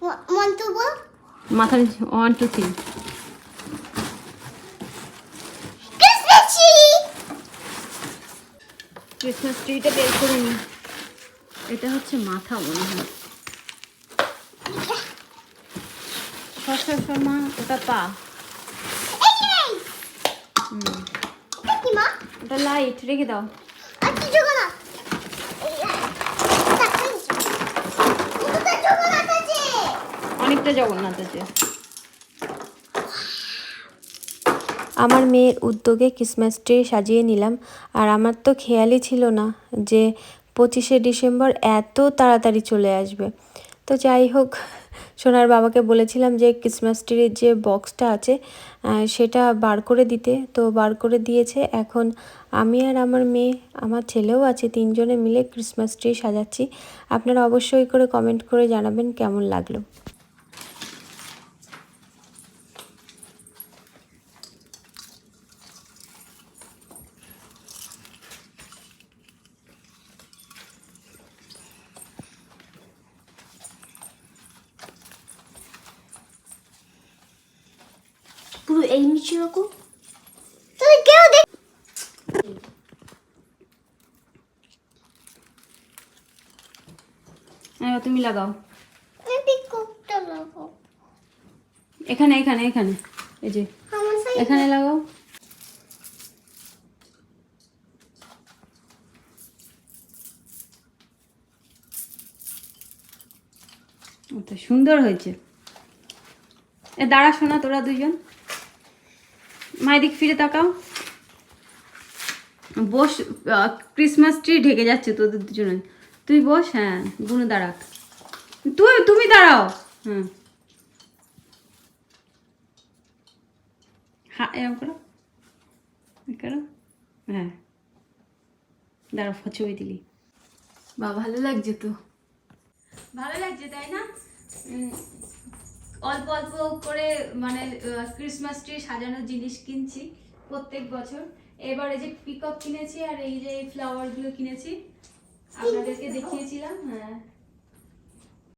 1 2 বল মাথা 1 2 3 ক্রিসমাস ট্রিটা বের করে নি। এটা হচ্ছে মাথা মনে হয়। মা ওটা পা। কি মা ওটা লাইট রেখে দাও। আচ্ছা জগন্নাথ অনেকটা জগন্নাথ আছে। আমার মেয়ের উদ্যোগে ক্রিসমাস ট্রি সাজিয়ে নিলাম। আর আমার তো খেয়ালই ছিল না যে 25শে ডিসেম্বর এত তাড়াতাড়ি চলে আসবে। তো যাই হোক, সোনার বাবাকে বলেছিলাম যে ক্রিসমাস ট্রির যে বক্সটা আছে সেটা বার করে দিতে, তো বার করে দিয়েছে। এখন আমি আর আমার মেয়ে, আমার ছেলেও আছে, 3 জনে মিলে ক্রিসমাস ট্রি সাজাচ্ছি। আপনারা অবশ্যই করে কমেন্ট করে জানাবেন কেমন লাগলো। পুরো এই নিচে রাখো তুই কেউ দেখ হ্যাঁ তুমি লাগাও। আমি কোকটা লাগাবো এখানে এখানে এখানে এই যে আমার সাইড এখানে লাগাও। তো সুন্দর হয়েছে। এ দাঁড়া শোনা, তোরা দুজন মায়ের দিক ফিরে তাকাও। বস, ক্রিসমাস ট্রি ঢেকে যাচ্ছে তোদের দুজনে। তুই বস, হ্যাঁ গুনো দাঁড়াক। তুমি দাঁড়াও। হুম হ্যাঁ এরকম করো করো, হ্যাঁ দাঁড়াও ছবি দিলি। বা ভালো লাগছে তো, ভালো লাগছে তাই না? অল্প অল্প করে মানে ক্রিসমাস ট্রি সাজানোর জিনিস কিনছি প্রত্যেক বছর। এবারে যে পিকক কিনেছি আর এই যে ফ্লাওয়ার গুলো কিনেছি, আপনাদেরকে দেখিয়েছিলাম। হ্যাঁ